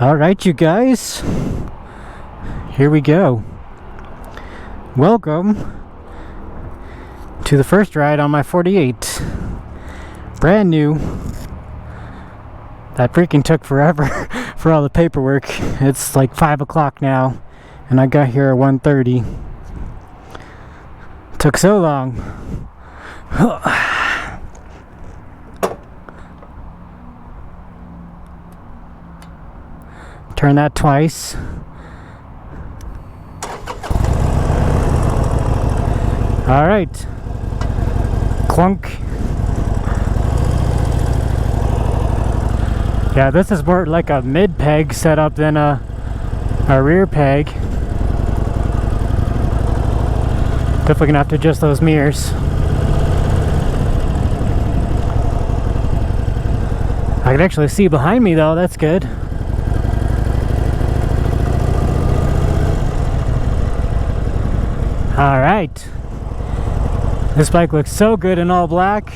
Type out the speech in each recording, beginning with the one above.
Alright, you guys, here we go. Welcome to the first ride on my 48. Brand new. That freaking took forever for all the paperwork. It's like 5 o'clock now, and I got here at 1:30. Took so long. Turn that twice. All right. Clunk. Yeah, this is more like a mid peg setup than a rear peg. Definitely gonna have to adjust those mirrors. I can actually see behind me though, that's good. Alright. This bike looks so good in all black.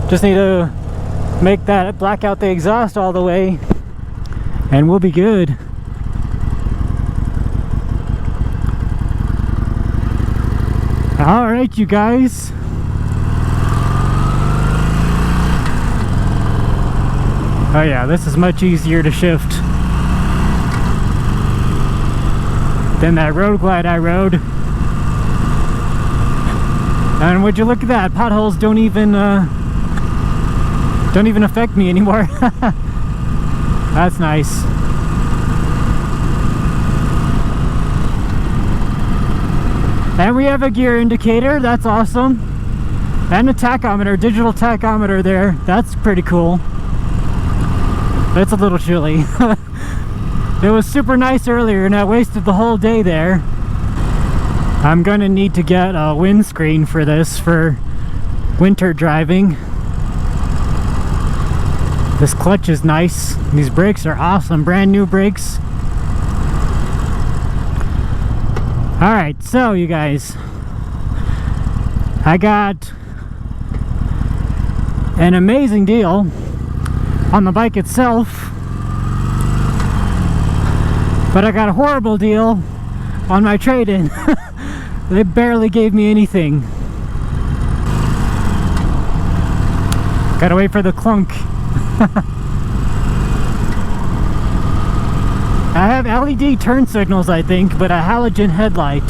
Just need to make that black out the exhaust all the way and we'll be good. Alright, you guys. Oh yeah, this is much easier to shift than that road glide I rode. And would you look at that? Potholes don't even affect me anymore. That's nice. And we have a gear indicator. That's awesome. And a tachometer, digital tachometer there. That's pretty cool. But it's a little chilly. It was super nice earlier, and I wasted the whole day there. I'm gonna need to get a windscreen for this for winter driving. This clutch is nice. These brakes are awesome, brand new brakes. Alright, so you guys, I got an amazing deal on the bike itself, but I got a horrible deal on my trade-in. They barely gave me anything. Gotta wait for the clunk. I have LED turn signals, I think, but a halogen headlight.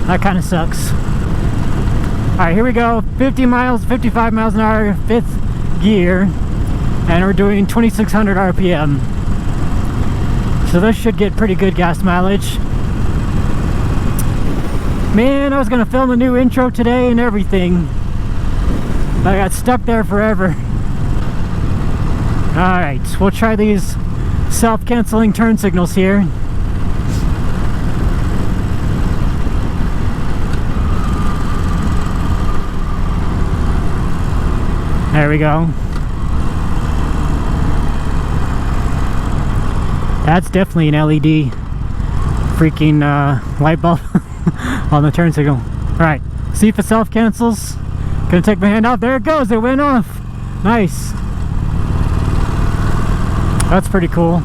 That kind of sucks. Alright, here we go. 50 miles, 55 miles an hour, 5th gear. And we're doing 2600 RPM. So this should get pretty good gas mileage. Man, I was gonna film a new intro today and everything, but I got stuck there forever. Alright, we'll try these self-canceling turn signals here. There we go. That's definitely an LED freaking light bulb on the turn signal. Alright, see if it self-cancels. Gonna take my hand off. There it goes, it went off. Nice. That's pretty cool.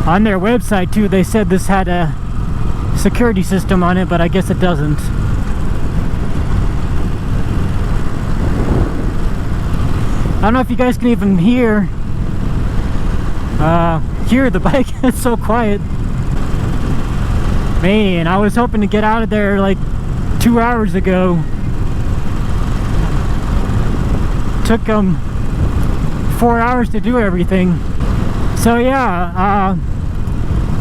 On their website too, they said this had a security system on it, but I guess it doesn't. I don't know if you guys can even hear the bike. It's so quiet. Man, I was hoping to get out of there like 2 hours ago. Took them 4 hours to do everything. So yeah,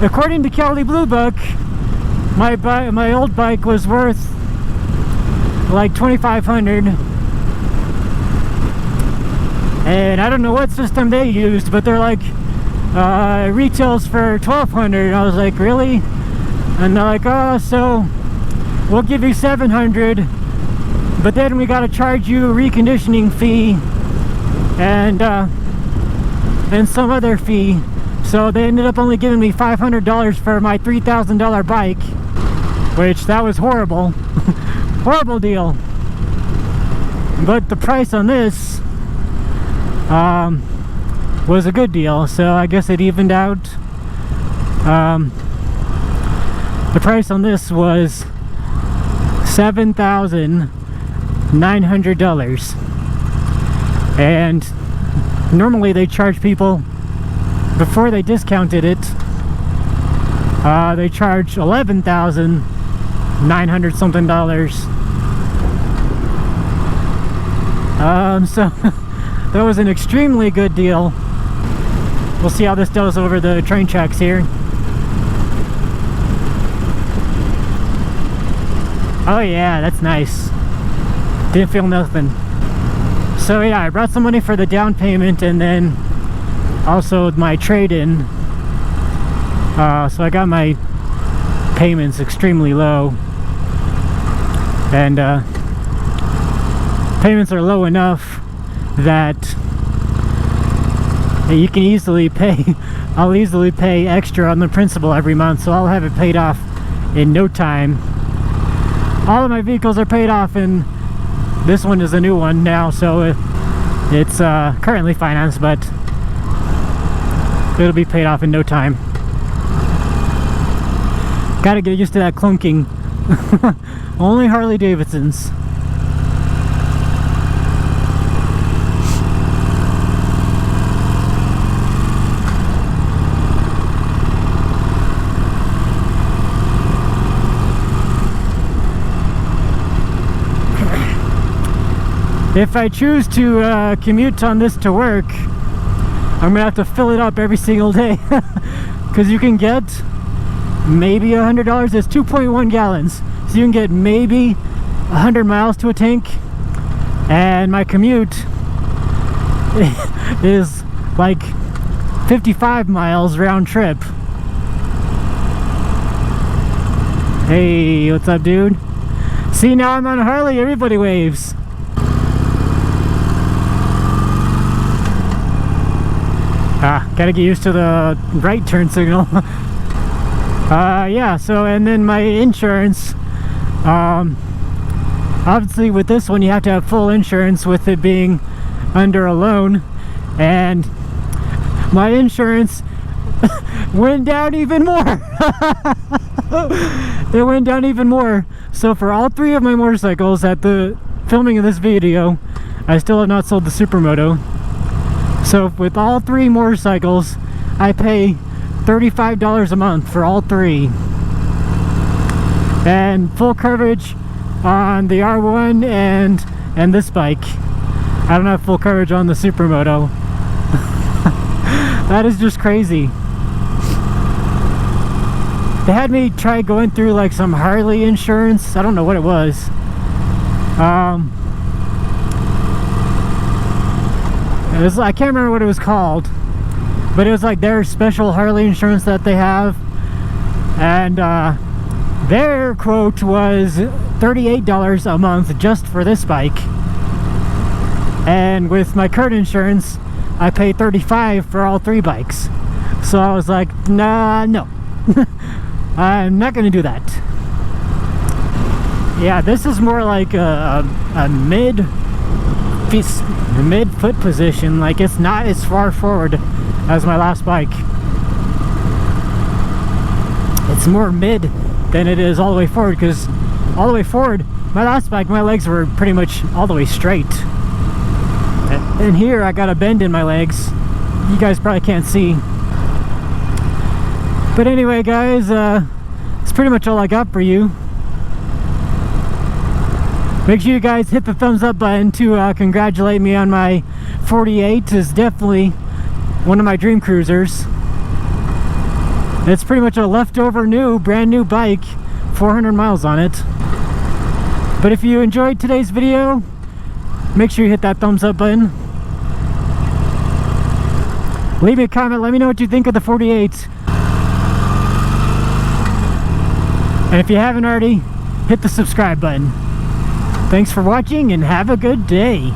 according to Kelly Blue Book, my old bike was worth like $2,500. And I don't know what system they used, but they're like retails for $1,200. I was like, really? And they're like, oh, so we'll give you $700, but then we got to charge you a reconditioning fee and some other fee. So they ended up only giving me $500 for my $3,000 bike, which that was horrible. Horrible deal. But the price on this was a good deal, so I guess it evened out. The price on this was $7,900, and normally they charge people, before they discounted it, they charge $11,900 something dollars. So that was an extremely good deal. We'll see how this does over the train tracks here. Oh yeah, that's nice. Didn't feel nothing. So yeah, I brought some money for the down payment and then also my trade-in. So I got my payments extremely low. And payments are low enough that you can easily pay, I'll easily pay extra on the principal every month, so I'll have it paid off in no time. All of my vehicles are paid off, and this one is a new one now, so it's currently financed, but it'll be paid off in no time. Gotta get used to that clunking. Only Harley Davidsons. If I choose to commute on this to work, I'm gonna have to fill it up every single day, because you can get maybe $100. It's 2.1 gallons, so you can get maybe 100 miles to a tank, and my commute is like 55 miles round trip. Hey, what's up, dude? See, now I'm on a Harley, everybody waves. Gotta get used to the right turn signal. Yeah, so, and then my insurance, obviously with this one you have to have full insurance with it being under a loan, and my insurance went down even more. It went down even more. So for all three of my motorcycles at the filming of this video, I still have not sold the Supermoto. So with all three motorcycles, I pay $35 a month for all three. And full coverage on the R1 and this bike. I don't have full coverage on the Supermoto. That is just crazy. They had me try going through like some Harley insurance. I don't know what it was. I can't remember what it was called, but it was like their special Harley insurance that they have, and their quote was $38 a month just for this bike, and with my current insurance I pay $35 for all three bikes. So I was like, nah, no. I'm not gonna do that. Yeah, this is more like a mid-foot position. Like, it's not as far forward as my last bike. It's more mid than it is all the way forward, because all the way forward, my last bike, my legs were pretty much all the way straight. And here I got a bend in my legs. You guys probably can't see. But anyway, guys, that's pretty much all I got for you. Make sure you guys hit the thumbs up button to congratulate me on my 48. It's definitely one of my dream cruisers. It's pretty much a leftover brand new bike, 400 miles on it. But if you enjoyed today's video, make sure you hit that thumbs up button. Leave me a comment, let me know what you think of the 48. And if you haven't already, hit the subscribe button. Thanks for watching and have a good day.